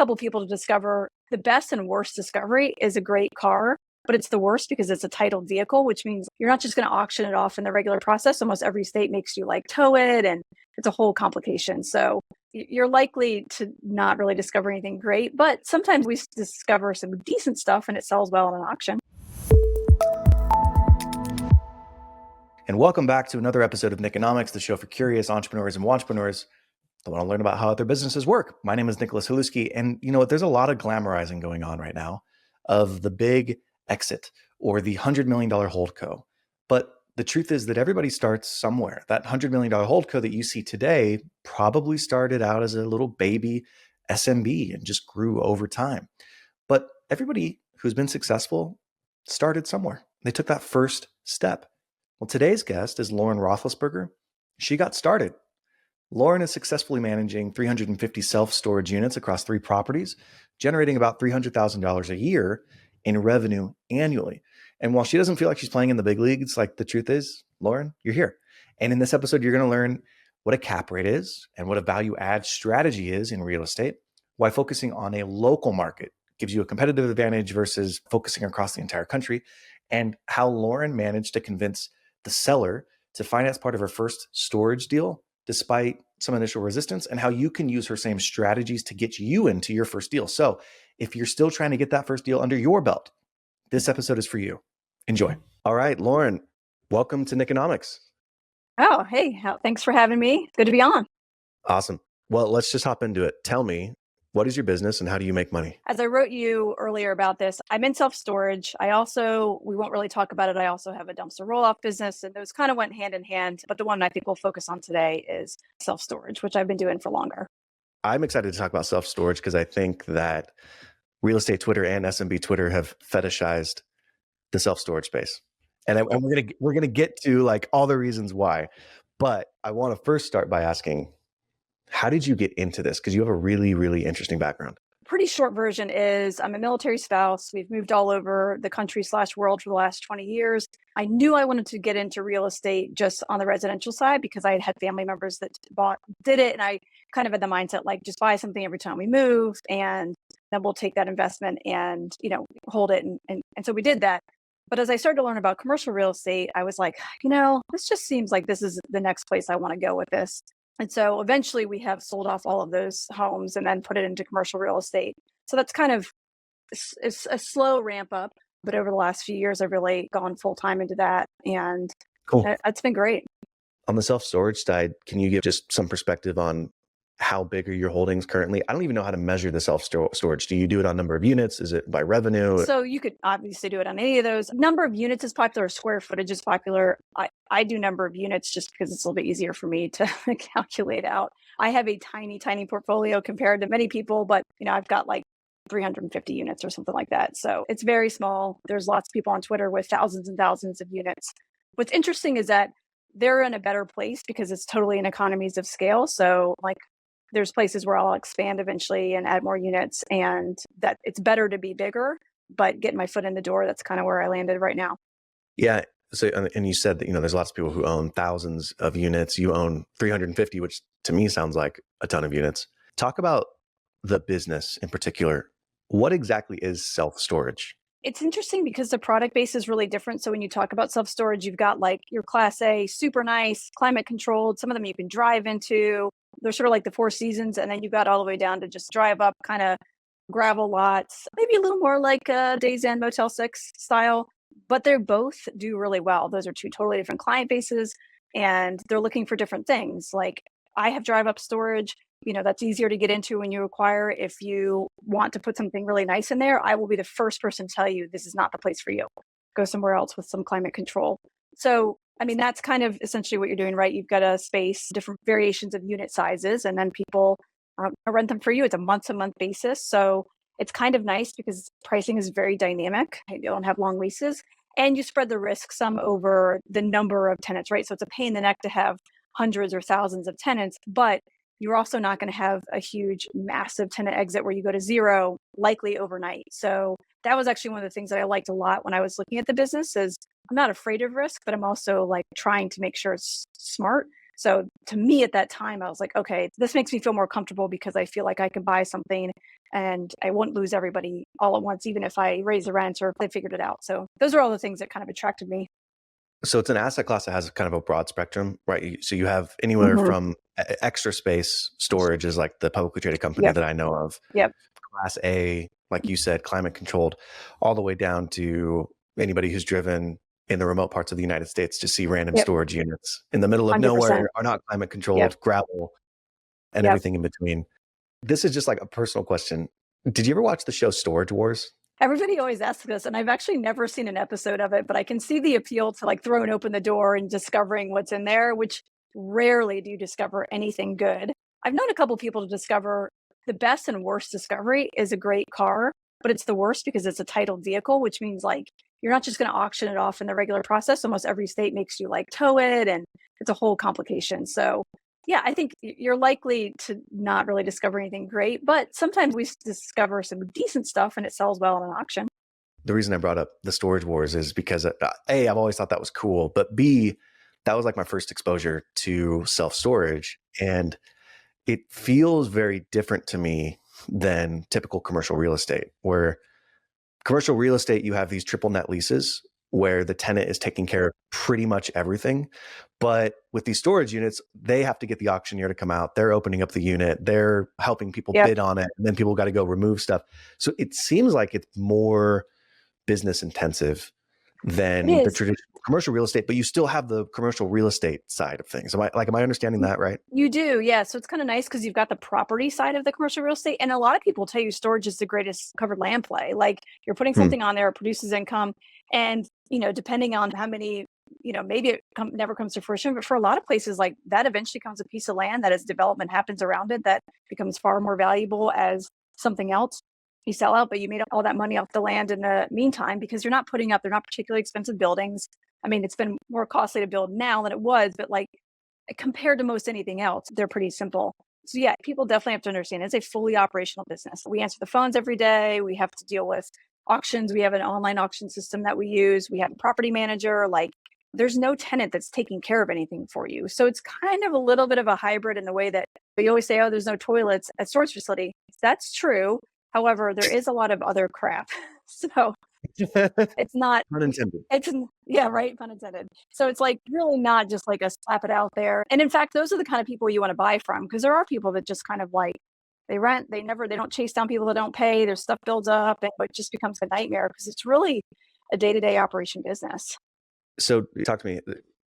couple people to discover the best and worst discovery is a great car, but it's the worst because it's a titled vehicle, which means you're not just going to auction it off in the regular process. Almost every state makes you like tow it, and it's a whole complication. So you're likely to not really discover anything great, but sometimes we discover some decent stuff and it sells well in an auction. And welcome back to another episode of Niconomics, the show for curious entrepreneurs and wantrepreneurs that want to learn about how their businesses work. My name is Nicholas Haluski, and you know what? There's a lot of glamorizing going on right now of the big exit or the $100 million holdco. But the truth is that everybody starts somewhere. That $100 million holdco that you see today probably started out as a little baby SMB and just grew over time. But everybody who's been successful started somewhere. They took that first step. Well, today's guest is Lauren Rothlisberger. She got started. Lauren is successfully managing 350 self-storage units across 3 properties, generating about $300,000 a year in revenue annually. And while she doesn't feel like she's playing in the big leagues, like the truth is, Lauren, you're here. And in this episode, you're going to learn what a cap rate is and what a value add strategy is in real estate, why focusing on a local market gives you a competitive advantage versus focusing across the entire country, and how Lauren managed to convince the seller to finance part of her first storage deal despite some initial resistance, and how you can use her same strategies to get you into your first deal. So if you're still trying to get that first deal under your belt, this episode is for you. Enjoy. All right, Lauren, welcome to Niconomics. Oh, hey, thanks for having me. Good to be on. Awesome. Well, let's just hop into it. Tell me, what is your business and how do you make money? As I wrote you earlier about this, I'm in self-storage. We won't really talk about it. I also have a dumpster roll-off business, and those kind of went hand in hand. But the one I think we'll focus on today is self-storage, which I've been doing for longer. I'm excited to talk about self-storage because I think that real estate Twitter and SMB Twitter have fetishized the self-storage space. And we're gonna get to like all the reasons why. But I want to first start by asking, how did you get into this? Because you have a really, really interesting background. Pretty short version is I'm a military spouse. We've moved all over the country/world for the last 20 years. I knew I wanted to get into real estate just on the residential side because I had family members that did it. And I kind of had the mindset, like, just buy something every time we move and then we'll take that investment and, hold it. And so we did that. But as I started to learn about commercial real estate, I was like, this just seems like this is the next place I want to go with this. And so eventually we have sold off all of those homes and then put it into commercial real estate. So that's kind of a slow ramp up. But over the last few years, I've really gone full time into that. And cool. It's been great. On the self-storage side, can you give just some perspective on how big are your holdings currently? I don't even know how to measure the self-storage. Do you do it on number of units? Is it by revenue? So you could obviously do it on any of those. Number of units is popular. Square footage is popular. I do number of units just because it's a little bit easier for me to calculate out. I have a tiny, tiny portfolio compared to many people, but I've got like 350 units or something like that. So it's very small. There's lots of people on Twitter with thousands and thousands of units. What's interesting is that they're in a better place because it's totally in economies of scale. So like, there's places where I'll expand eventually and add more units, and that it's better to be bigger, but getting my foot in the door, that's kind of where I landed right now. Yeah. So, and you said that, there's lots of people who own thousands of units. You own 350, which to me sounds like a ton of units. Talk about the business in particular. What exactly is self-storage? It's interesting because the product base is really different. So when you talk about self-storage, you've got like your Class A, super nice, climate controlled. Some of them you can drive into. They're sort of like the Four Seasons. And then you've got all the way down to just drive up kind of gravel lots, maybe a little more like a Days Inn Motel 6 style, but they both do really well. Those are 2 totally different client bases, and they're looking for different things. Like I have drive up storage, that's easier to get into when you acquire. If you want to put something really nice in there, I will be the first person to tell you this is not the place for you. Go somewhere else with some climate control. So that's kind of essentially what you're doing, right? You've got a space, different variations of unit sizes, and then people rent them for you. It's a month-to-month basis. So it's kind of nice because pricing is very dynamic. You don't have long leases, and you spread the risk some over the number of tenants, right? So it's a pain in the neck to have hundreds or thousands of tenants, but you're also not going to have a huge, massive tenant exit where you go to zero, likely overnight. So that was actually one of the things that I liked a lot when I was looking at the business is I'm not afraid of risk, but I'm also like trying to make sure it's smart. So to me at that time, I was like, okay, this makes me feel more comfortable because I feel like I can buy something and I won't lose everybody all at once, even if I raise the rent or if they figured it out. So those are all the things that kind of attracted me. So it's an asset class that has kind of a broad spectrum, right? So you have anywhere from extra space storage is like the publicly traded company Yep. that I know of. Yep. Class A, like you said, climate controlled, all the way down to anybody who's driven in the remote parts of the United States to see random Yep. storage units in the middle of 100%. nowhere are not climate Yep. controlled, gravel, and Yep. everything in between. This is just like a personal question. Did you ever watch the show Storage Wars? Everybody always asks this, and I've actually never seen an episode of it, but I can see the appeal to like throwing open the door and discovering what's in there, which rarely do you discover anything good. I've known a couple people to discover the best and worst discovery is a great car, but it's the worst because it's a titled vehicle, which means like you're not just going to auction it off in the regular process. Almost every state makes you like tow it, and it's a whole complication. So yeah, I think you're likely to not really discover anything great, but sometimes we discover some decent stuff and it sells well in an auction. The reason I brought up the Storage Wars is because A, I've always thought that was cool, but B, that was like my first exposure to self-storage. And it feels very different to me than typical commercial real estate, where commercial real estate, you have these triple net leases where the tenant is taking care of pretty much everything. But with these storage units, they have to get the auctioneer to come out. They're opening up the unit. They're helping people Yep. bid on it. And then people got to go remove stuff. So it seems like it's more business intensive than the traditional commercial real estate, but you still have the commercial real estate side of things. Am I understanding that right? You do, yeah. So it's kind of nice because you've got the property side of the commercial real estate. And a lot of people tell you storage is the greatest covered land play. Like you're putting something on there, it produces income. And, depending on how many, maybe it never comes to fruition, but for a lot of places like that eventually comes a piece of land that as development happens around it, that becomes far more valuable as something else. You sell out, but you made all that money off the land in the meantime because they're not particularly expensive buildings. I mean, it's been more costly to build now than it was, but like compared to most anything else, they're pretty simple. So yeah, people definitely have to understand it's a fully operational business. We answer the phones every day. We have to deal with auctions. We have an online auction system that we use. We have a property manager. Like there's no tenant that's taking care of anything for you. So it's kind of a little bit of a hybrid in the way that you always say, oh, there's no toilets at storage facility. That's true. However, there is a lot of other crap. So it's not Unintended. Yeah, right, pun intended. So it's like really not just like a slap it out there. And in fact, those are the kind of people you want to buy from because there are people that just kind of like they rent, they don't chase down people that don't pay, their stuff builds up and it just becomes a nightmare because it's really a day-to-day operation business. So talk to me,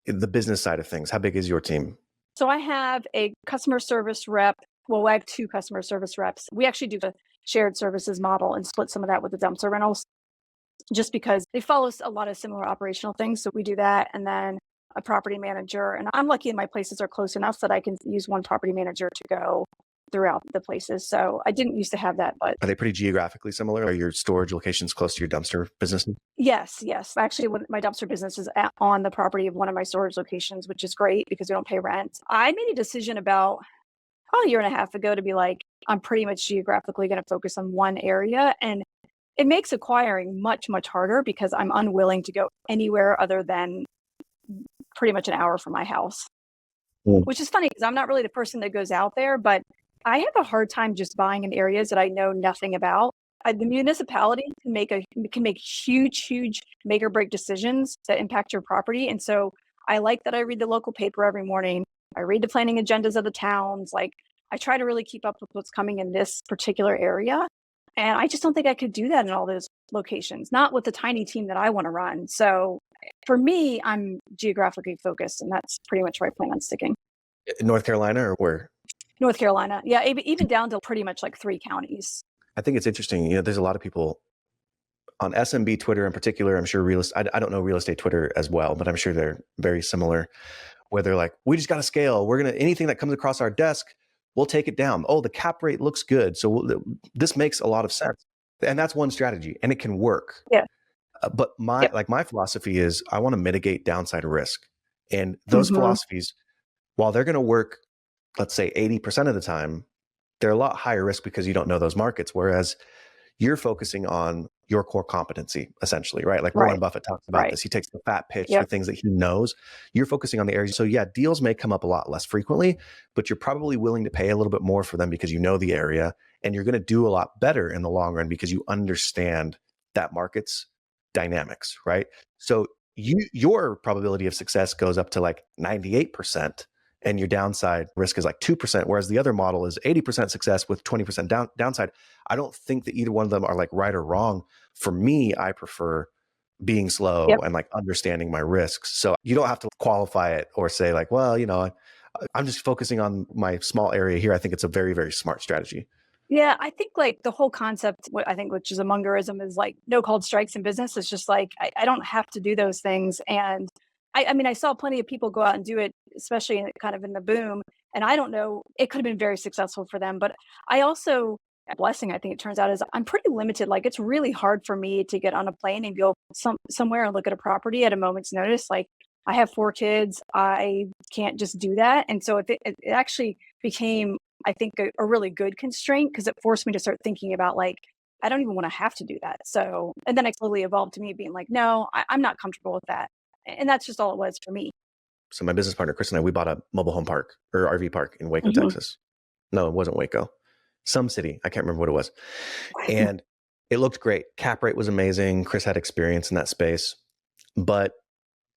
the business side of things. How big is your team? So I have a customer service rep. Well, I have 2 customer service reps. We actually do the shared services model and split some of that with the dumpster rentals just because they follow a lot of similar operational things. So we do that. And then a property manager. And I'm lucky my places are close enough that I can use one property manager to go throughout the places. So I didn't used to have that, but are they pretty geographically similar? Are your storage locations close to your dumpster business? Yes. Actually, my dumpster business is on the property of one of my storage locations, which is great because we don't pay rent. I made a decision about probably a year and a half ago to be like, I'm pretty much geographically going to focus on one area. And it makes acquiring much, much harder because I'm unwilling to go anywhere other than pretty much an hour from my house, which is funny because I'm not really the person that goes out there, but I have a hard time just buying in areas that I know nothing about. The municipality can make huge make or break decisions that impact your property. And so I like that I read the local paper every morning. I read the planning agendas of the towns. Like I try to really keep up with what's coming in this particular area. And I just don't think I could do that in all those locations, not with the tiny team that I want to run. So for me, I'm geographically focused, and that's pretty much where I plan on sticking. North Carolina or where? North Carolina. Yeah, even down to pretty much like 3 counties. I think it's interesting. There's a lot of people on SMB Twitter in particular. I'm sure I don't know real estate Twitter as well, but I'm sure they're very similar, where they're like, we just got to scale. Anything that comes across our desk, we'll take it down. Oh, the cap rate looks good. So this makes a lot of sense. And that's one strategy and it can work. Yeah. But my philosophy is I want to mitigate downside risk. And those philosophies, while they're going to work, let's say 80% of the time, they're a lot higher risk because you don't know those markets. Whereas you're focusing on your core competency, essentially, right? Like Right. Warren Buffett talks about Right. this. He takes the fat pitch, Yep. the things that he knows. You're focusing on the areas. So yeah, deals may come up a lot less frequently, but you're probably willing to pay a little bit more for them because you know the area, and you're going to do a lot better in the long run because you understand that market's dynamics, right? So your probability of success goes up to like 98%, and your downside risk is like 2%, whereas the other model is 80% success with 20% downside. I don't think that either one of them are like right or wrong. For me, I prefer being slow Yep. and like understanding my risks. So you don't have to qualify it or say like, well, I'm just focusing on my small area here. I think it's a very, very smart strategy. Yeah, I think like the whole concept, what I think, which is a Mungerism, is like no called strikes in business. It's just like I don't have to do those things. And I mean, I saw plenty of people go out and do it, especially kind of in the boom. And I don't know, it could have been very successful for them. But I also, a blessing, I think it turns out, is I'm pretty limited. Like it's really hard for me to get on a plane and go somewhere and look at a property at a moment's notice. Like I have 4 kids, I can't just do that. And so it actually became, I think, a really good constraint because it forced me to start thinking about like, I don't even want to have to do that. So, and then it slowly evolved to me being like, no, I'm not comfortable with that. And that's just all it was for me. So my business partner, Chris, and I, we bought a mobile home park or RV park in Waco, Mhm. Texas. No, it wasn't Waco. Some city. I can't remember what it was. And it looked great. Cap rate was amazing. Chris had experience in that space, but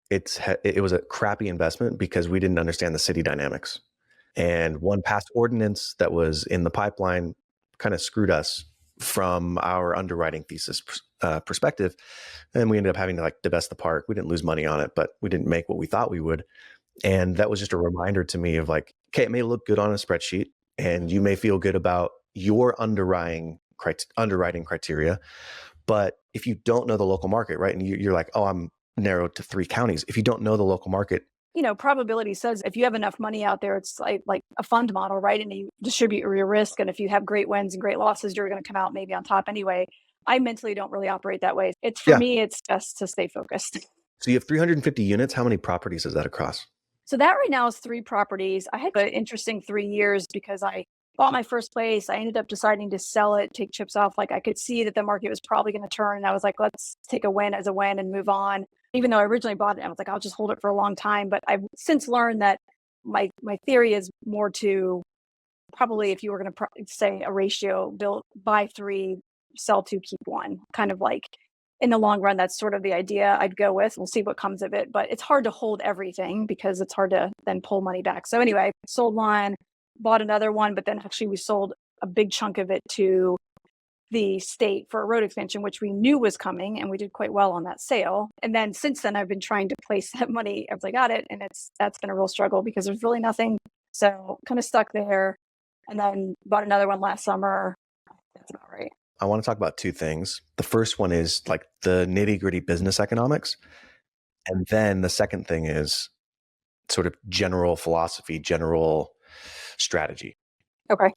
it was a crappy investment because we didn't understand the city dynamics. And one past ordinance that was in the pipeline kind of screwed us from our underwriting thesis perspective. And we ended up having to like divest the park. We didn't lose money on it, but we didn't make what we thought we would. And that was just a reminder to me of like, okay, it may look good on a spreadsheet and you may feel good about your underwriting criteria. But if you don't know the local market, right? And you're like, oh, I'm narrowed to 3 counties. If you don't know the local market, Probability says if you have enough money out there, it's like a fund model, right? And you distribute your risk. And if you have great wins and great losses, you're going to come out maybe on top anyway. I mentally don't really operate that way. For me, it's best to stay focused. So you have 350 units. How many properties is that across? So that right now is 3 properties. I had an interesting 3 years because I bought my first place. I ended up deciding to sell it, take chips off. Like I could see that the market was probably going to turn. And I was like, let's take a win as a win and move on. Even though I originally bought it, I was like, I'll just hold it for a long time. But I've since learned that my theory is more to probably, if you were going to say a ratio, buy 3, sell 2, keep 1, kind of like in the long run, that's sort of the idea I'd go with. We'll see what comes of it, but it's hard to hold everything because it's hard to then pull money back. So anyway, sold one, bought another one, but then actually we sold a big chunk of it to the state for a road expansion, which we knew was coming, and we did quite well on that sale. And then since then, I've been trying to place that money as I got it, and that's been a real struggle because there's really nothing. So kind of stuck there, and then bought another one last summer. That's about right. I want to talk about 2 things. The first one is like the nitty-gritty business economics. And then the second thing is sort of general philosophy, general strategy. Okay.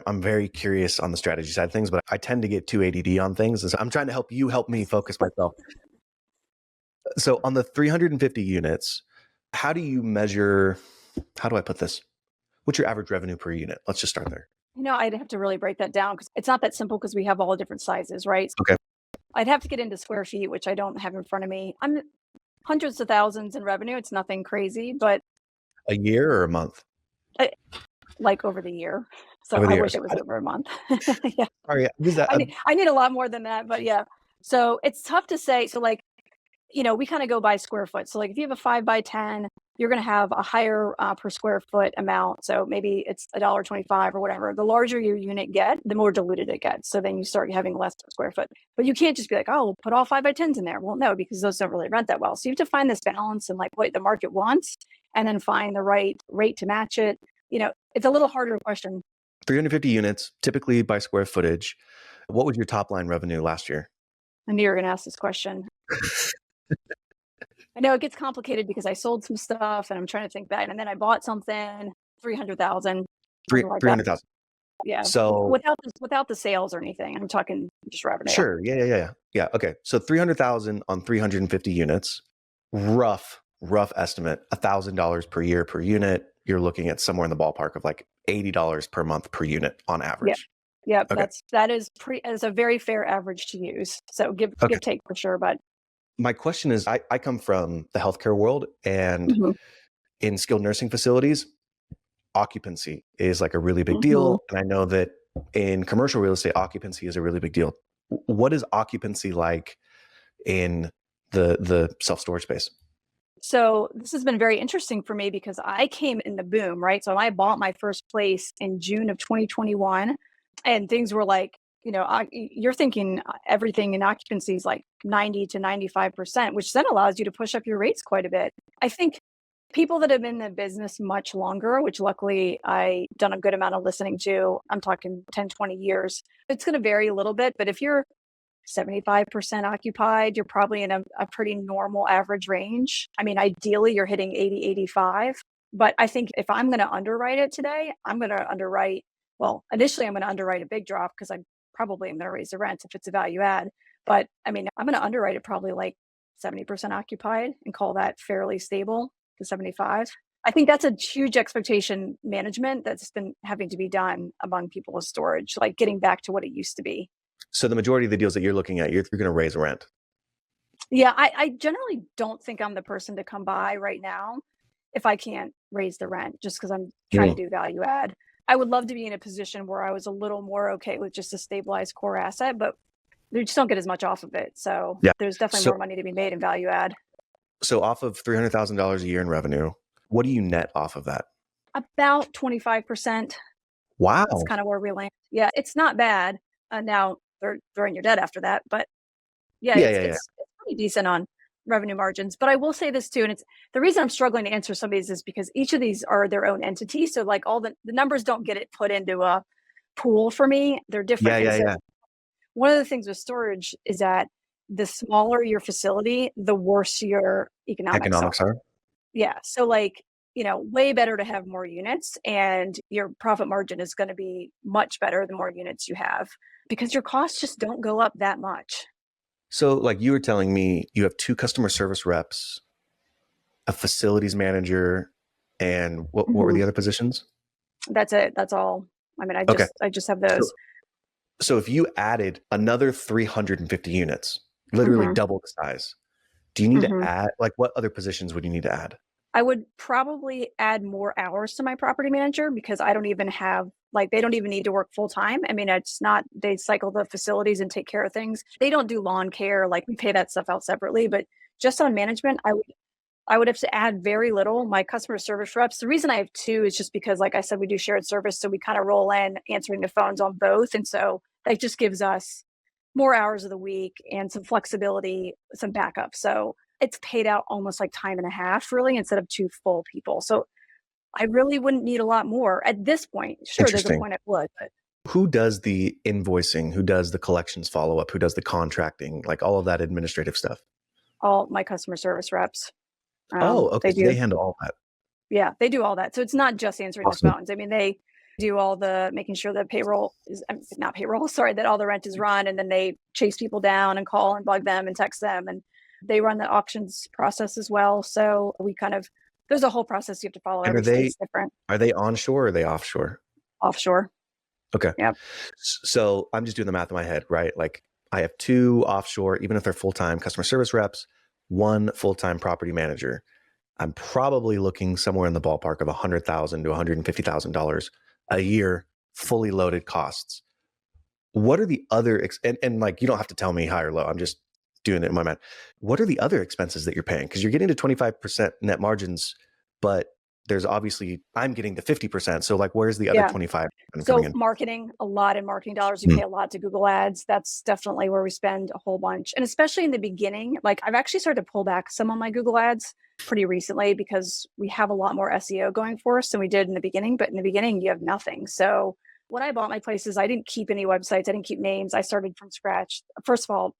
I'm very curious on the strategy side of things, but I tend to get too ADD on things. So I'm trying to help me focus myself. So on the 350 units, how do you measure, how do I put this? What's your average revenue per unit? Let's just start there. I'd have to really break that down because it's not that simple because we have all different sizes, right? Okay. I'd have to get into square feet, which I don't have in front of me. I'm hundreds of thousands in revenue. It's nothing crazy, but A year or a month? like over the year. So Over the I year. wish it was over a month. Yeah. Sorry, I need a lot more than that, but yeah. So it's tough to say. So like, we kind of go by square foot. So like if you have a 5 by 10, you're going to have a higher per square foot amount. So maybe it's $1.25 or whatever. The larger your unit get, the more diluted it gets. So then you start having less per square foot. But you can't just be like, oh, we'll put all 5 by 10s in there. Well, no, because those don't really rent that well. So you have to find this balance and like what the market wants and then find the right rate to match it. It's a little harder question. 350 units, typically by square footage. What was your top line revenue last year? I knew you were going to ask this question. I know it gets complicated because I sold some stuff and I'm trying to think back. And then I bought something, 300,000. 300,000. Yeah. So without the sales or anything, I'm talking just revenue. Sure. Yeah. Okay. So 300,000 on 350 units, rough estimate, $1,000 per year per unit. You're looking at somewhere in the ballpark of like $80 per month per unit on average. Yep, Okay. that is a very fair average to use. So Okay. give take for sure, but My question is, I come from the healthcare world, and mhm, in skilled nursing facilities, occupancy is like a really big mhm. deal. And I know that in commercial real estate, occupancy is a really big deal. What is occupancy like in the self-storage space? So this has been very interesting for me because I came in the boom, right? So I bought my first place in June of 2021, and things were like, you're thinking everything in occupancy is like 90 to 95%, which then allows you to push up your rates quite a bit. I think people that have been in the business much longer, which luckily I done a good amount of listening to, I'm talking 10, 20 years, it's going to vary a little bit, but if you're 75% occupied, you're probably in a pretty normal average range. I mean, ideally, you're hitting 80, 85. But I think if I'm going to underwrite it today, I'm going to underwrite, well, initially, I'm going to underwrite a big drop because I probably am going to raise the rent if it's a value add. But I mean, I'm going to underwrite it probably like 70% occupied and call that fairly stable to 75. I think that's a huge expectation management that's been having to be done among people with storage, like getting back to what it used to be. So the majority of the deals that you're looking at, you're going to raise rent. Yeah, I generally don't think I'm the person to come by right now if I can't raise the rent just because I'm trying to Mm. do value add. I would love to be in a position where I was a little more okay with just a stabilized core asset, but you just don't get as much off of it. So Yeah. there's definitely So more money to be made in value add. so off of $300,000 a year in revenue, what do you net off of that? About 25%. That's Wow. kind of where we land. Yeah, it's not bad. Now they're throwing your debt after that, but yeah, Yeah, it's yeah, yeah. it's pretty decent on revenue margins. But I will say this too, and it's the reason I'm struggling to answer some of these is because each of these are their own entity. So like all the numbers don't get it put into a pool for me. They're Yeah, different. And yeah, so yeah. one of the things with storage is that the smaller your facility, the worse your economics are. Economics are. Yeah. So like, way better to have more units and your profit margin is going to be much better the more units you have because your costs just don't go up that much. So like you were telling me you have 2 customer service reps, a facilities manager, and what were Mhm. the other positions? That's it. That's all. I mean, Okay. I just have So those. so if you added another 350 units, literally Mhm, double the size, do you need to mhm. add, like, what other positions would you need to add? I would probably add more hours to my property manager because I don't even have like they don't even need to work full time. I mean, it's not they cycle the facilities and take care of things. They don't do lawn care, like we pay that stuff out separately, but just on management, I would have to add very little. My customer service reps, the reason I have 2 is just because like I said, we do shared service, so we kind of roll in answering the phones on both, and so that just gives us more hours of the week and some flexibility, some backup. So it's paid out almost like time and a half, really, instead of 2 full people. So I really wouldn't need a lot more at this point. Sure, there's a Interesting. point I would, but Who does the invoicing? Who does the collections follow-up? Who does the contracting? Like, all of that administrative stuff? all my customer service reps, Oh, okay, they so they do, handle all that. yeah, they do all that. So it's not just answering the Awesome. phones. I mean, they do all the making sure that payroll is not payroll, sorry, that all the rent is run, and then they chase people down and call and bug them and text them, and they run the auctions process as well. So we kind of there's a whole process you have to follow. And Every state's different. are they onshore or are they offshore? Offshore. Okay. Yep. So I'm just doing the math in my head, right? Like, I have 2 offshore, even if they're full-time customer service reps, 1 full-time property manager. I'm probably looking somewhere in the ballpark of $100,000 to $150,000 a year, fully loaded costs. What are the other and like, you don't have to tell me high or low. I'm just doing it in my mind. What are the other expenses that you're paying? Because you're getting to 25% net margins, but there's obviously I'm getting to 50%. So like, where's the other Yeah. 25 coming So in? marketing, a lot in marketing dollars. We Mm. pay a lot to Google Ads. That's definitely where we spend a whole bunch. And especially in the beginning, like I've actually started to pull back some on my Google Ads pretty recently because we have a lot more SEO going for us than we did in the beginning. But in the beginning, you have nothing. So when I bought my places, I didn't keep any websites. I didn't keep names. I started from scratch. First of all,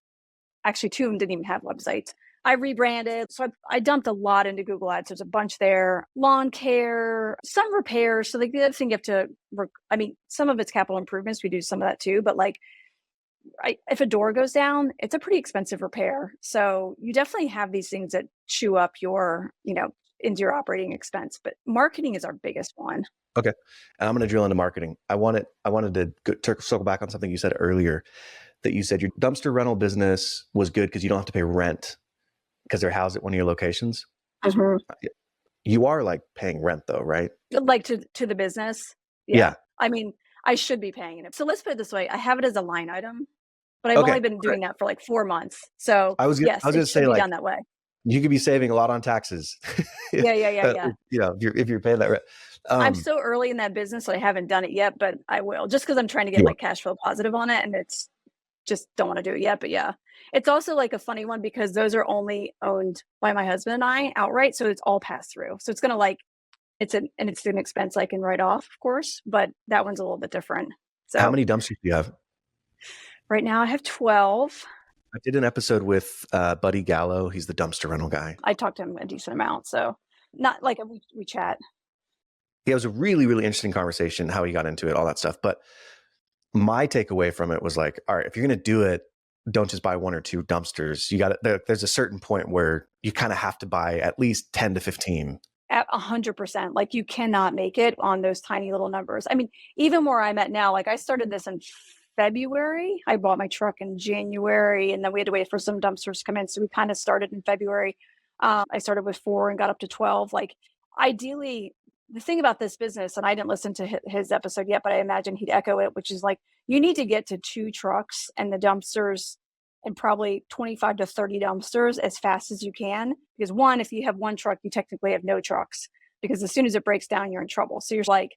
actually, 2 of them didn't even have websites. I rebranded. So I dumped a lot into Google Ads. There's a bunch there. Lawn care, some repairs. So like the other thing you have to I mean, some of it's capital improvements. We do some of that too. But like if a door goes down, it's a pretty expensive repair. So you definitely have these things that chew up your, into your operating expense. But marketing is our biggest one. Okay. And I'm going to drill into marketing. I wanted to circle back on something you said earlier, that you said your dumpster rental business was good because you don't have to pay rent because they're housed at one of your locations. Mhm. You are like paying rent though, right? Like to the business. Yeah. I mean, I should be paying it. So let's put it this way. I have it as a line item, but I've Okay. only been doing that for like 4 months. So I was yes, going it to should say, be like, done that way. you could be saving a lot on taxes. Yeah. You know, if you're paying that rent. I'm so early in that business, so I haven't done it yet, but I will, just because I'm trying to get like cash flow positive on it, and it's just don't want to do it yet. But yeah, it's also like a funny one because those are only owned by my husband and I outright, so it's all passed through. So it's gonna like it's an expense I can write off, of course, but that one's a little bit different. So How many dumpsters do you have? right now I have 12. I did an episode with Buddy Gallo. He's the dumpster rental guy. I talked to him a decent amount, so not like we chat. Yeah, it was a really, really interesting conversation, how he got into it, all that stuff. But my takeaway from it was like, all right, if you're going to do it, don't just buy 1 or 2 dumpsters. You got there's a certain point where you kind of have to buy at least 10 to 15. At 100%. Like you cannot make it on those tiny little numbers. I mean, even where I'm at now, like I started this in February. I bought my truck in January, and then we had to wait for some dumpsters to come in. So we kind of started in February. I started with 4 and got up to 12. Like ideally, the thing about this business, and I didn't listen to his episode yet, but I imagine he'd echo it, which is like you need to get to 2 trucks and the dumpsters and probably 25 to 30 dumpsters as fast as you can. Because one, if you have 1 truck, you technically have no trucks, because as soon as it breaks down, you're in trouble. So you're like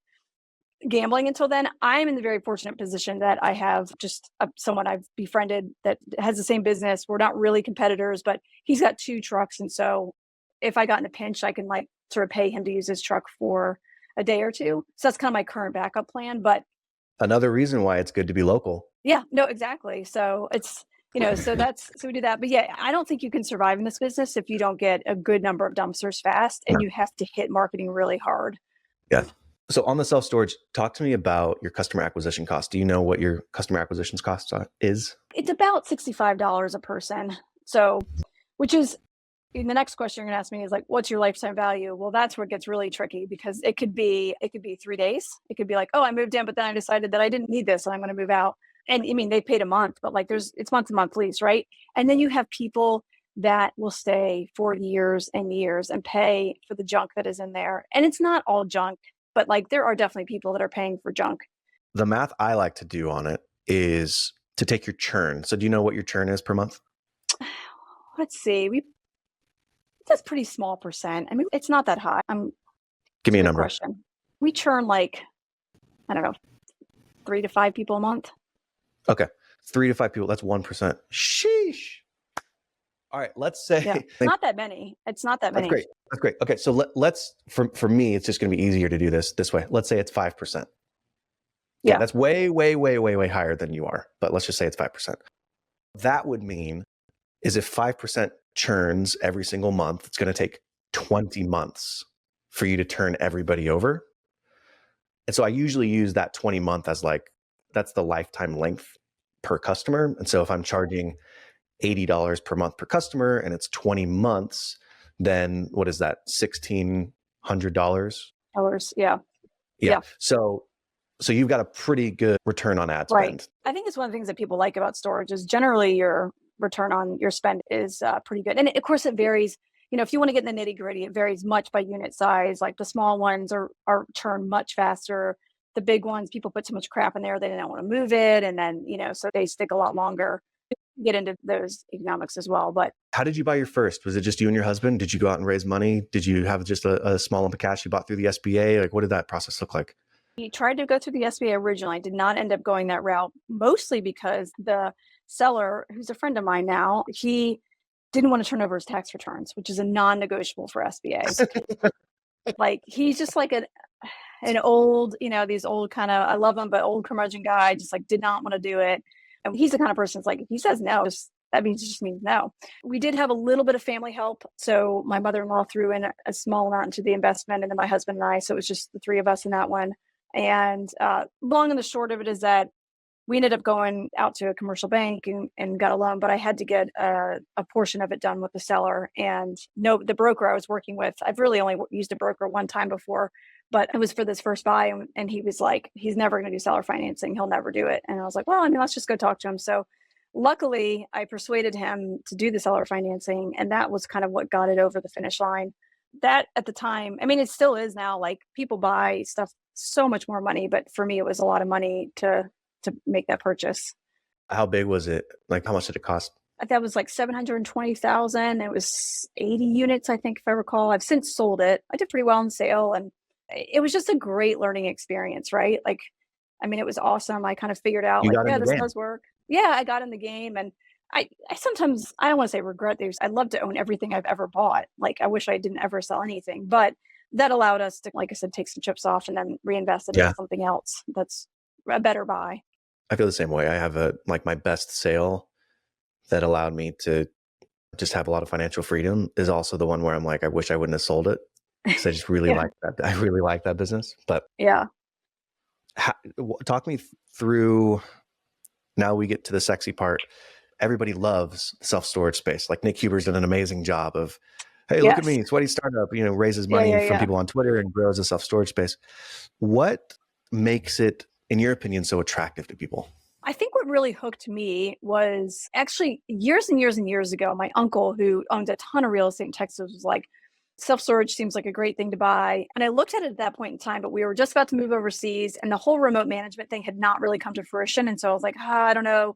gambling until then. I'm in the very fortunate position that I have just someone I've befriended that has the same business. We're not really competitors, but he's got 2 trucks. And so if I got in a pinch, I can like sort of pay him to use his truck for a day or 2. So that's kind of my current backup plan. But Another reason why it's good to be local. Yeah, no, exactly. So it's, so we do that. But yeah, I don't think you can survive in this business if you don't get a good number of dumpsters fast, and you have to hit marketing really hard. Yeah. So on the self-storage, talk to me about your customer acquisition cost. Do you know what your customer acquisition cost is? It's about $65 a person. So, which is, the next question you're going to ask me is like, what's your lifetime value? Well, that's where it gets really tricky, because it could be 3 days. It could be like, oh, I moved in, but then I decided that I didn't need this and I'm going to move out. And I mean, they paid a month, but like it's month to month lease, right? And then you have people that will stay for years and years and pay for the junk that is in there. And it's not all junk, but like there are definitely people that are paying for junk. The math I like to do on it is to take your churn. So do you know what your churn is per month? Let's see. That's pretty small percent. I mean, it's not that high. Give me a number. Question. We churn like, I don't know, 3 to 5 people a month. Okay. 3 to 5 people. That's 1%. Sheesh. All right. Let's say. Yeah, not that many. It's not that many. That's great. Okay. So let's, for me, it's just going to be easier to do this way. Let's say it's 5%. Yeah. That's way, way, way, way, way higher than you are. But let's just say it's 5%. That would mean is if 5% churns every single month, it's going to take 20 months for you to turn everybody over. And so I usually use that 20 month as like, that's the lifetime length per customer. And so if I'm charging $80 per month per customer and it's 20 months, then what is that? $1,600? Yeah. So you've got a pretty good return on ad spend. Right. I think it's one of the things that people like about storage is generally your return on your spend is pretty good. And of course it varies. If you want to get in the nitty gritty, it varies much by unit size. Like the small ones are churn much faster. The big ones, people put too much crap in there. They don't want to move it. And then, so they stick a lot longer. Get into those economics as well. But how did you buy your first? Was it just you and your husband? Did you go out and raise money? Did you have just a small amount of cash you bought through the SBA? Like, what did that process look like? We tried to go through the SBA originally. Did not end up going that route, mostly because the seller, who's a friend of mine now, he didn't want to turn over his tax returns, which is a non-negotiable for SBA. Like he's just like an old, these old kind of, I love him, but old curmudgeon guy, just like did not want to do it. And he's the kind of person that's like, if he says no, that just means no. We did have a little bit of family help. So my mother-in-law threw in a small amount into the investment, and then my husband and I, so it was just the 3 of us in that one. And long and the short of it is that we ended up going out to a commercial bank and got a loan, but I had to get a portion of it done with the seller. And no, the broker I was working with, I've really only used a broker one time before, but it was for this first buy. And he was like, he's never going to do seller financing. He'll never do it. And I was like, well, I mean, let's just go talk to him. So luckily I persuaded him to do the seller financing. And that was kind of what got it over the finish line. That at the time, I mean, it still is now, like people buy stuff so much more money, but for me, it was a lot of money to make that purchase. How big was it? Like, how much did it cost? That was like 720,000. It was 80 units, I think, if I recall. I've since sold it. I did pretty well in sale, and it was just a great learning experience, right? Like, I mean, it was awesome. I kind of figured out, You like, got in yeah, the this game. does work. Yeah, I got in the game, and I sometimes, I don't want to say regret this. I'd love to own everything I've ever bought. Like, I wish I didn't ever sell anything, but that allowed us to, like I said, take some chips off and then reinvest it Yeah. into something else that's a better buy. I feel the same way. I have my best sale that allowed me to just have a lot of financial freedom is also the one where I'm like, I wish I wouldn't have sold it because I just really Yeah. like that. I really like that business. But Yeah. talk me through. Now we get to the sexy part. Everybody loves self-storage space. Like Nick Huber's done an amazing job of, hey, look at me, sweaty startup, raises money from people on Twitter and grows a self-storage space. What makes it, in your opinion, so attractive to people? I think what really hooked me was actually years and years and years ago, my uncle, who owned a ton of real estate in Texas, was like, self-storage seems like a great thing to buy. And I looked at it at that point in time, but we were just about to move overseas and the whole remote management thing had not really come to fruition. And so I was like, I don't know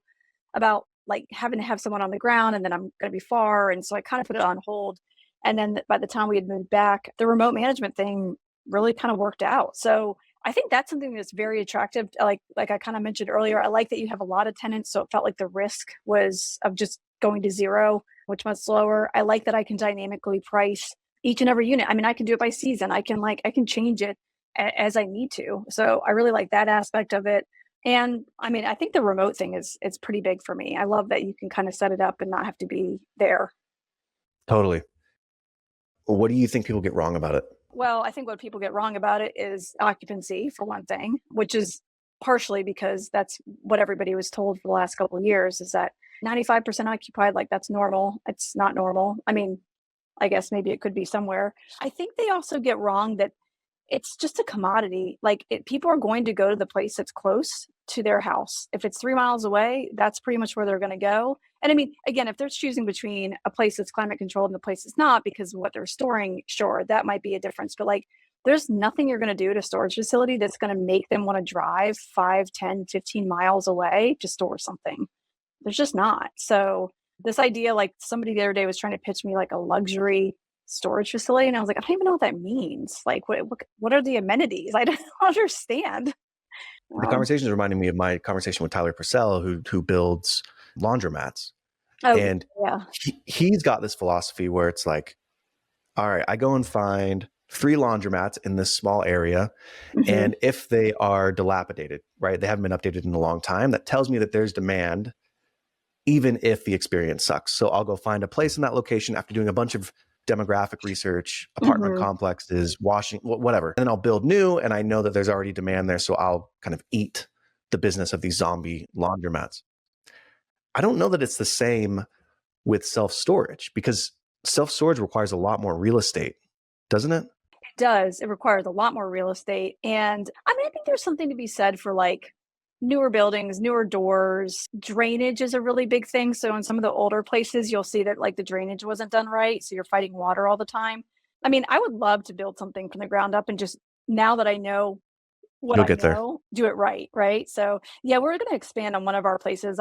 about like having to have someone on the ground and then I'm going to be far. And so I kind of put it on hold. And then by the time we had moved back, the remote management thing really kind of worked out. So I think that's something that's very attractive. Like I kind of mentioned earlier, I like that you have a lot of tenants. So it felt like the risk was of just going to zero, which much slower. I like that I can dynamically price each and every unit. I mean, I can do it by season. I can change it as I need to. So I really like that aspect of it. And I mean, I think the remote thing it's pretty big for me. I love that you can kind of set it up and not have to be there. Totally. What do you think people get wrong about it? Well, I think what people get wrong about it is occupancy, for one thing, which is partially because that's what everybody was told for the last couple of years, is that 95% occupied, like that's normal. It's not normal. I mean, I guess maybe it could be somewhere. I think they also get wrong that it's just a commodity. Like people are going to go to the place that's close to their house. If it's 3 miles away, that's pretty much where they're going to go. And I mean, again, if they're choosing between a place that's climate controlled and a place that's not because of what they're storing, sure, that might be a difference. But like, there's nothing you're going to do at a storage facility that's going to make them want to drive 5, 10, 15 miles away to store something. There's just not. So this idea, like somebody the other day was trying to pitch me like a luxury storage facility. And I was like, I don't even know what that means. Like, what are the amenities? I don't understand. The conversation is reminding me of my conversation with Tyler Purcell, who builds laundromats. Oh, and yeah. He's got this philosophy where it's like, all right, I go and find 3 laundromats in this small area. Mm-hmm. And if they are dilapidated, right, they haven't been updated in a long time, that tells me that there's demand, even if the experience sucks. So I'll go find a place in that location after doing a bunch of demographic research, apartment complexes, washing, whatever. And then I'll build new, and I know that there's already demand there. So I'll kind of eat the business of these zombie laundromats. I don't know that it's the same with self-storage, because self-storage requires a lot more real estate, doesn't it? It does. It requires a lot more real estate. And I mean, I think there's something to be said for like newer buildings, newer doors. Drainage is a really big thing. So in some of the older places, you'll see that like the drainage wasn't done right. So you're fighting water all the time. I mean, I would love to build something from the ground up and just, now that I know what I know, do it right. Right. So yeah, we're going to expand on one of our places.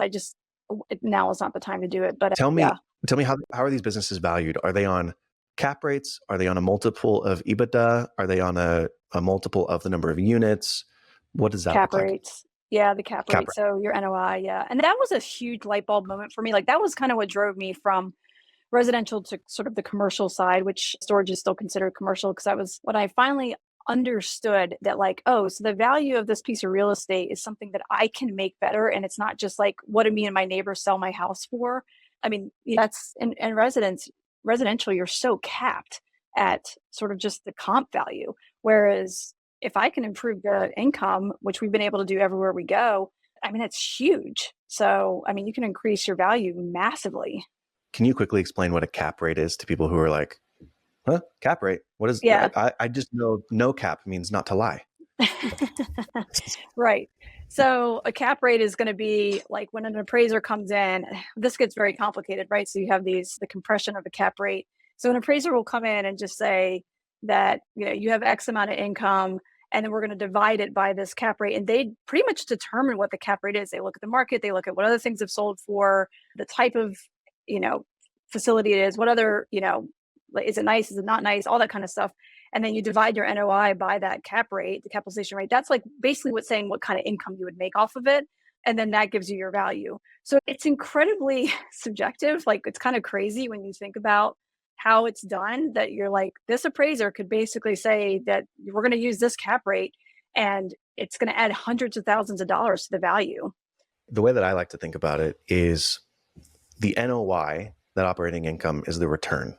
Now is not the time to do it. But tell me how are these businesses valued? Are they on cap rates? Are they on a multiple of EBITDA? Are they on a multiple of the number of units? What does that cap look rates? Like? Yeah, the cap rate. So your NOI, yeah. And that was a huge light bulb moment for me. Like that was kind of what drove me from residential to sort of the commercial side, which storage is still considered commercial, because that was when I finally understood that like, oh, so the value of this piece of real estate is something that I can make better. And it's not just like, what do me and my neighbors sell my house for? I mean, that's in residential, you're so capped at sort of just the comp value. Whereas if I can improve the income, which we've been able to do everywhere we go, I mean, it's huge. So, I mean, you can increase your value massively. Can you quickly explain what a cap rate is to people who are like, huh? Cap rate? What is Yeah. I just know no cap means not to lie. Right. So a cap rate is going to be like when an appraiser comes in, this gets very complicated, right? So you have the compression of a cap rate. So an appraiser will come in and just say that, you have X amount of income, and then we're going to divide it by this cap rate. And they pretty much determine what the cap rate is. They look at the market, they look at what other things have sold for, the type of, facility it is, what other, like, is it nice? Is it not nice? All that kind of stuff. And then you divide your NOI by that cap rate, the capitalization rate. That's like basically what's saying what kind of income you would make off of it. And then that gives you your value. So it's incredibly subjective. Like, it's kind of crazy when you think about how it's done, that you're like, this appraiser could basically say that we're going to use this cap rate and it's going to add hundreds of thousands of dollars to the value. The way that I like to think about it is the NOI, that operating income, is the return.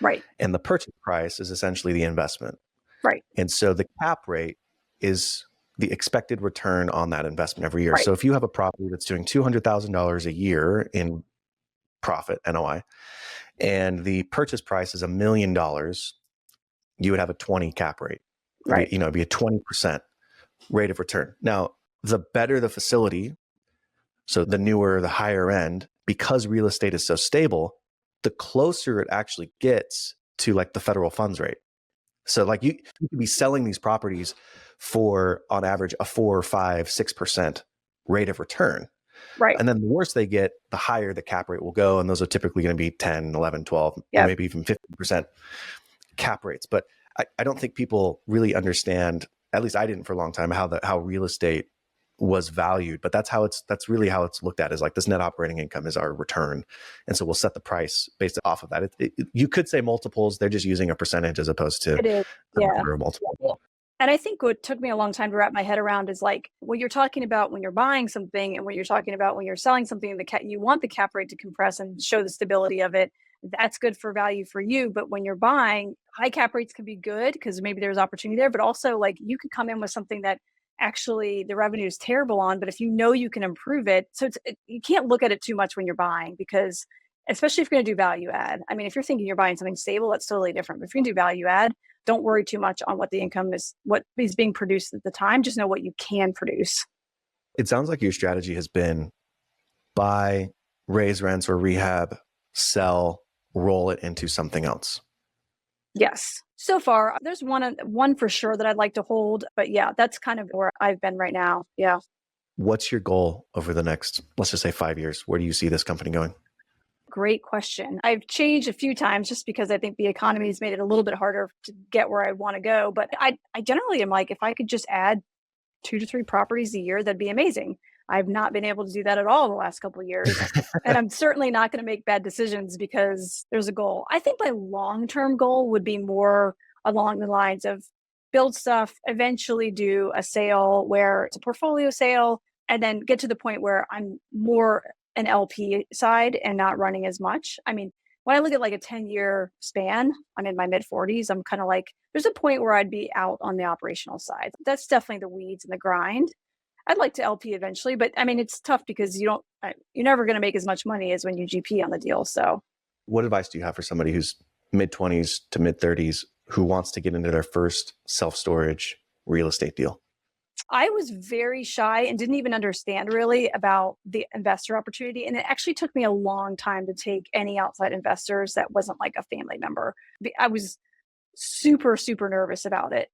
Right. And the purchase price is essentially the investment. Right. And so the cap rate is the expected return on that investment every year. Right. So if you have a property that's doing $200,000 a year in profit, NOI, and the purchase price is $1 million, you would have a 20 cap rate. Right. It'd be a 20% rate of return. Now, the better the facility, so the newer, the higher end, because real estate is so stable, the closer it actually gets to like the federal funds rate. So like you could be selling these properties for, on average, a 4, 5, 6% rate of return. Right. And then the worse they get, the higher the cap rate will go. And those are typically going to be 10, 11, 12, Yep. or maybe even 50% cap rates. But I don't think people really understand, at least I didn't for a long time, how real estate was valued. But that's really how it's looked at, is like this net operating income is our return. And so we'll set the price based off of that. You could say multiples, they're just using a percentage as opposed to It is. the Yeah. number of multiples. And I think what took me a long time to wrap my head around is like what you're talking about when you're buying something and what you're talking about when you're selling something, you want the cap rate to compress and show the stability of it. That's good for value for you. But when you're buying, high cap rates can be good because maybe there's opportunity there, but also like you could come in with something that actually the revenue is terrible on, but if you can improve it. So you can't look at it too much when you're buying, because especially if you're going to do value add. I mean, if you're thinking you're buying something stable, that's totally different. But if you're going to do value add, don't worry too much on what the income is, what is being produced at the time. Just know what you can produce. It sounds like your strategy has been buy, raise rents or rehab, sell, roll it into something else. Yes. So far, there's one for sure that I'd like to hold. But yeah, that's kind of where I've been right now. Yeah. What's your goal over the next, let's just say 5 years? Where do you see this company going? Great question. I've changed a few times just because I think the economy has made it a little bit harder to get where I want to go. But I generally am like, if I could just add 2 to 3 properties a year, that'd be amazing. I've not been able to do that at all the last couple of years. And I'm certainly not going to make bad decisions because there's a goal. I think my long-term goal would be more along the lines of build stuff, eventually do a sale where it's a portfolio sale, and then get to the point where I'm more an LP side and not running as much. I mean, when I look at like a 10-year span, I'm in my mid 40s. I'm kind of like, there's a point where I'd be out on the operational side. That's definitely the weeds and the grind. I'd like to LP eventually, but I mean, it's tough because you're never going to make as much money as when you GP on the deal. So what advice do you have for somebody who's mid 20s to mid 30s who wants to get into their first self-storage real estate deal? I was very shy and didn't even understand really about the investor opportunity. And it actually took me a long time to take any outside investors that wasn't like a family member. I was super, super nervous about it.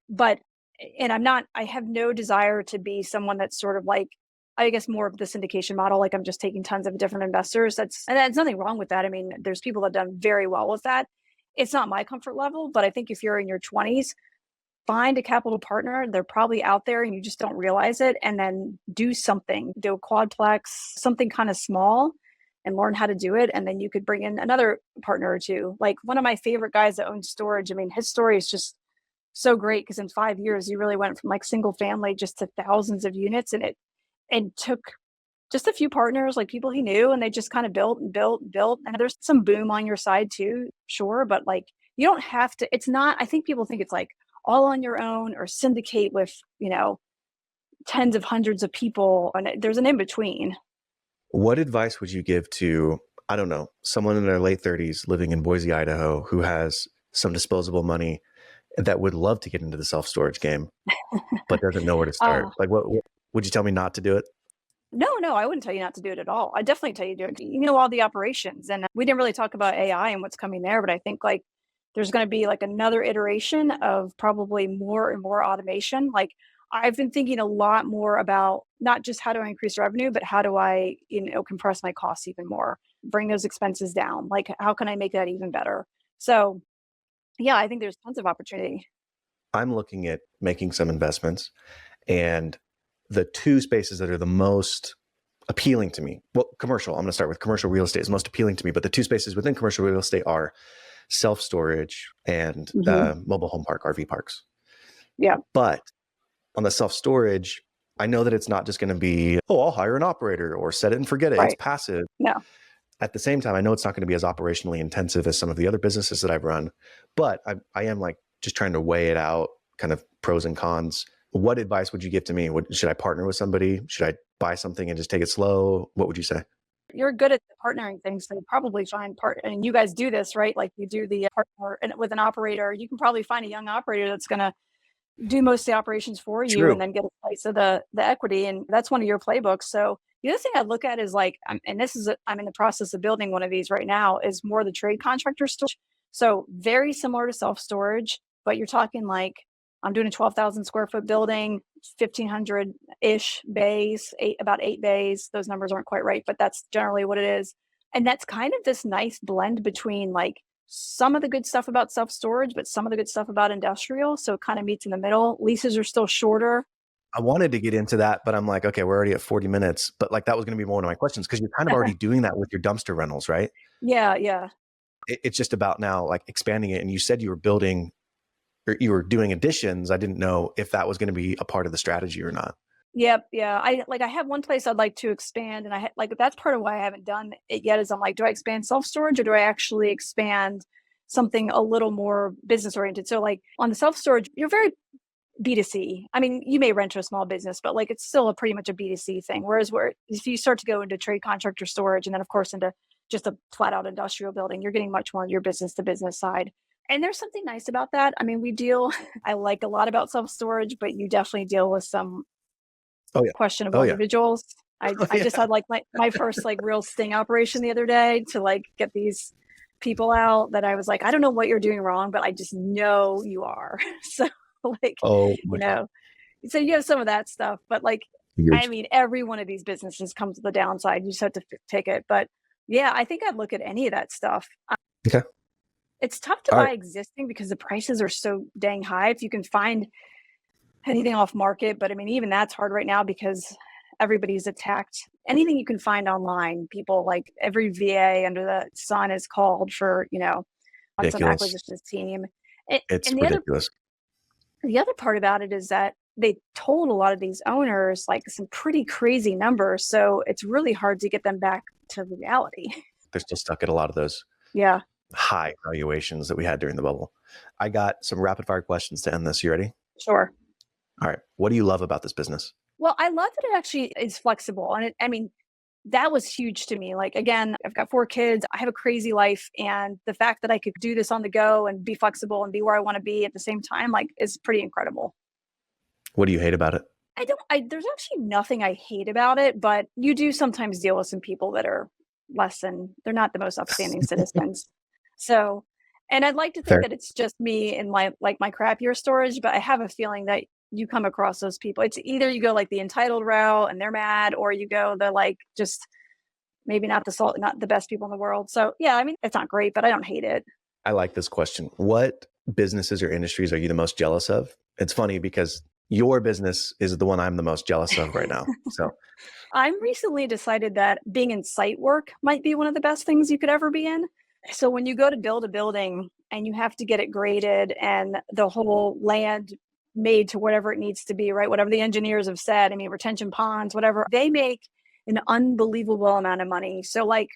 And I have no desire to be someone that's sort of like, I guess more of the syndication model. Like I'm just taking tons of different investors. And there's nothing wrong with that. I mean, there's people that have done very well with that. It's not my comfort level, but I think if you're in your 20s, find a capital partner. They're probably out there and you just don't realize it. And then do something, do a quadplex, something kind of small, and learn how to do it. And then you could bring in another partner or two. Like one of my favorite guys that owns storage. I mean, his story is just so great because in 5 years, he really went from like single family just to thousands of units. And took just a few partners, like people he knew, and they just kind of built and built and built. And there's some boom on your side too, sure. But like, you don't have to, it's not, I think people think it's like all on your own or syndicate with, tens of hundreds of people, and there's an in-between. What advice would you give to, I don't know, someone in their late 30s living in Boise, Idaho, who has some disposable money that would love to get into the self-storage game, but doesn't know where to start? Uh, Like, what would you tell me not to do it? no, I wouldn't tell you not to do it at all. I definitely tell you to do it. You know, all the operations. And we didn't really talk about AI and what's coming there, but I think like there's going to be like another iteration of probably more and more automation. Like I've been thinking a lot more about not just how do I increase revenue, but how do I, compress my costs even more, bring those expenses down? Like, how can I make that even better? So, yeah, I think there's tons of opportunity. I'm looking at making some investments, and the two spaces that are the most appealing to me, well, commercial, I'm going to start with commercial real estate is most appealing to me, but the two spaces within commercial real estate are self-storage and mobile home park, RV parks. Yeah. But on the self-storage, I know that it's not just going to be, oh, I'll hire an operator or set it and forget it. Right. It's passive. No. At the same time, I know it's not going to be as operationally intensive as some of the other businesses that I've run, but I am like just trying to weigh it out, kind of pros and cons. What advice would you give to me? Should I partner with somebody? Should I buy something and just take it slow? What would you say? You're good at the partnering things, so you probably find and you guys do this, right? Like you do the partner and with an operator, you can probably find a young operator that's going to do most of the operations for you. True. And then get a slice of the equity. And that's one of your playbooks. So the other thing I look at is like, I'm in the process of building one of these right now, is more the trade contractor storage. So very similar to self-storage, but you're talking like, I'm doing a 12,000 square foot building, 1,500-ish bays, about 8 bays. Those numbers aren't quite right, but that's generally what it is. And that's kind of this nice blend between like some of the good stuff about self-storage, but some of the good stuff about industrial. So it kind of meets in the middle. Leases are still shorter. I wanted to get into that, but I'm like, okay, we're already at 40 minutes. But like that was going to be one of my questions, because you're kind of already doing that with your dumpster rentals, right? Yeah. It's just about now like expanding it. And you said you were building, or you were doing additions. I didn't know if that was going to be a part of the strategy or not. Yep. Yeah. I have one place I'd like to expand, and that's part of why I haven't done it yet, is I'm like, do I expand self-storage or do I actually expand something a little more business oriented? So like on the self-storage, you're very B2C. I mean, you may rent to a small business, but like it's still pretty much a B2C thing. Whereas if you start to go into trade contractor storage, and then of course into just a flat out industrial building, you're getting much more on your business to business side. And there's something nice about that. I mean, I like a lot about self-storage, but you definitely deal with some questionable individuals. I just had like my first like real sting operation the other day to like get these people out that I was like, I don't know what you're doing wrong, but I just know you are. So like, so you have some of that stuff, but like, I mean, every one of these businesses comes with the downside. You just have to take it. But yeah, I think I'd look at any of that stuff. Okay. It's tough to buy existing because the prices are so dang high. If you can find anything off market, but I mean, even that's hard right now because everybody's attacked. Anything you can find online, people like every VA under the sun is called for, on some acquisitions team. It's ridiculous. The other part about it is that they told a lot of these owners like some pretty crazy numbers. So it's really hard to get them back to reality. They're still stuck at a lot of those high valuations that we had during the bubble. I got some rapid fire questions to end this. You ready? Sure. All right. What do you love about this business? Well, I love that it actually is flexible. And that was huge to me. Like, again, I've got 4 kids. I have a crazy life. And the fact that I could do this on the go and be flexible and be where I want to be at the same time, like, is pretty incredible. What do you hate about it? There's actually nothing I hate about it, but you do sometimes deal with some people that are they're not the most upstanding citizens. So, and I'd like to think that it's just me and my crappier storage, but I have a feeling that you come across those people. It's either you go like the entitled route and they're mad, or you go the like just maybe not the best people in the world. So yeah, I mean, it's not great, but I don't hate it. I like this question. What businesses or industries are you the most jealous of? It's funny because your business is the one I'm the most jealous of right now. So I'm recently decided that being in site work might be one of the best things you could ever be in. So when you go to build a building and you have to get it graded and the whole land made to whatever it needs to be, right? Whatever the engineers have said, I mean, retention ponds, whatever, they make an unbelievable amount of money. So like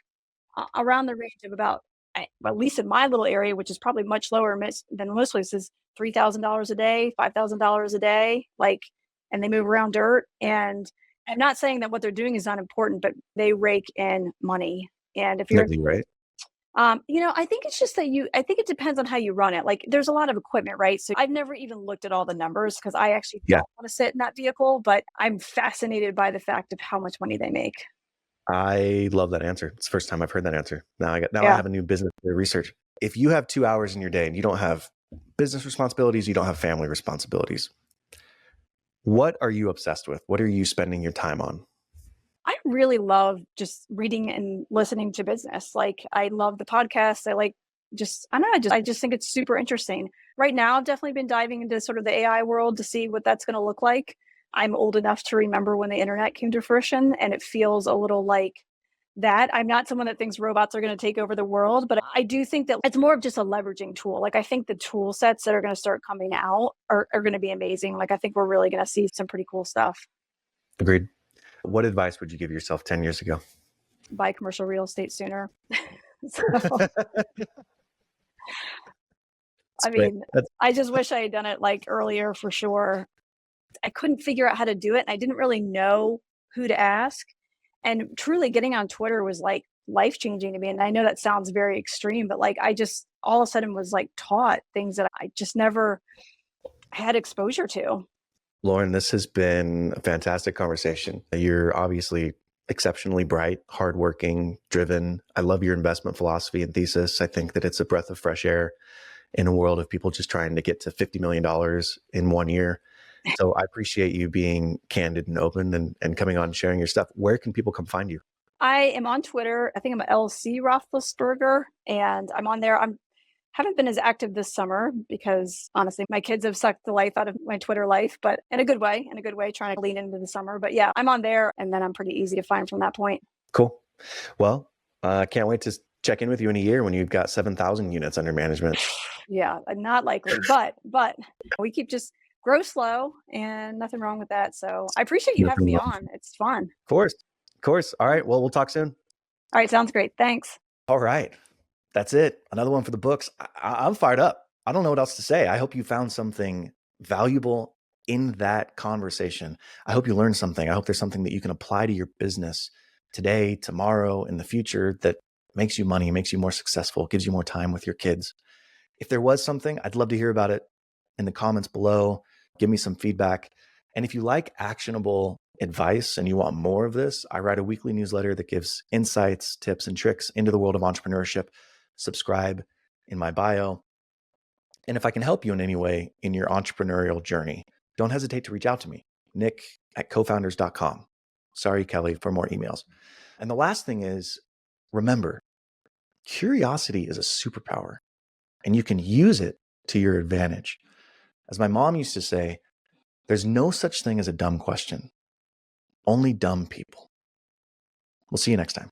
around the range of about, at least in my little area, which is probably much lower than most places, $3,000 a day, $5,000 a day. Like, and they move around dirt. And I'm not saying that what they're doing is not important, but they rake in money. And if you're, Right. I think it's just that I think it depends on how you run it. Like there's a lot of equipment, right? So I've never even looked at all the numbers because I actually Yeah. don't want to sit in that vehicle, but I'm fascinated by the fact of how much money they make. I love that answer. It's the first time I've heard that answer. Now I Yeah. have a new business to research. If you have 2 hours in your day and you don't have business responsibilities, you don't have family responsibilities, what are you obsessed with? What are you spending your time on? I really love just reading and listening to business. Like I love the podcast. I like I just think it's super interesting. Right now I've definitely been diving into sort of the AI world to see what that's going to look like. I'm old enough to remember when the internet came to fruition, and it feels a little like that. I'm not someone that thinks robots are going to take over the world, but I do think that it's more of just a leveraging tool. Like I think the tool sets that are going to start coming out are going to be amazing. Like I think we're really going to see some pretty cool stuff. Agreed. What advice would you give yourself 10 years ago? Buy commercial real estate sooner. So, I mean, I just wish I had done it like earlier for sure. I couldn't figure out how to do it, and I didn't really know who to ask. And truly getting on Twitter was like life-changing to me. And I know that sounds very extreme, but like I just all of a sudden was like taught things that I just never had exposure to. Lauren, this has been a fantastic conversation. You're obviously exceptionally bright, hardworking, driven. I love your investment philosophy and thesis. I think that it's a breath of fresh air in a world of people just trying to get to $50 million in 1 year. So I appreciate you being candid and open and coming on and sharing your stuff. Where can people come find you? I am on Twitter. I think I'm LC Rothlisberger, and I'm on there. Haven't been as active this summer because honestly, my kids have sucked the life out of my Twitter life, but in a good way, trying to lean into the summer. But yeah, I'm on there, and then I'm pretty easy to find from that point. Cool. Well, I can't wait to check in with you in a year when you've got 7,000 units under management. Yeah, not likely, but we keep just grow slow, and nothing wrong with that. So I appreciate you having me on. It's fun. Of course. All right. Well, we'll talk soon. All right. Sounds great. Thanks. All right. That's it. Another one for the books. I'm fired up. I don't know what else to say. I hope you found something valuable in that conversation. I hope you learned something. I hope there's something that you can apply to your business today, tomorrow, in the future that makes you money, makes you more successful, gives you more time with your kids. If there was something, I'd love to hear about it in the comments below. Give me some feedback. And if you like actionable advice and you want more of this, I write a weekly newsletter that gives insights, tips, and tricks into the world of entrepreneurship. Subscribe in my bio. And if I can help you in any way in your entrepreneurial journey, don't hesitate to reach out to me, nick@cofounders.com. Sorry, Kelly, for more emails. And the last thing is, remember, curiosity is a superpower and you can use it to your advantage. As my mom used to say, there's no such thing as a dumb question, only dumb people. We'll see you next time.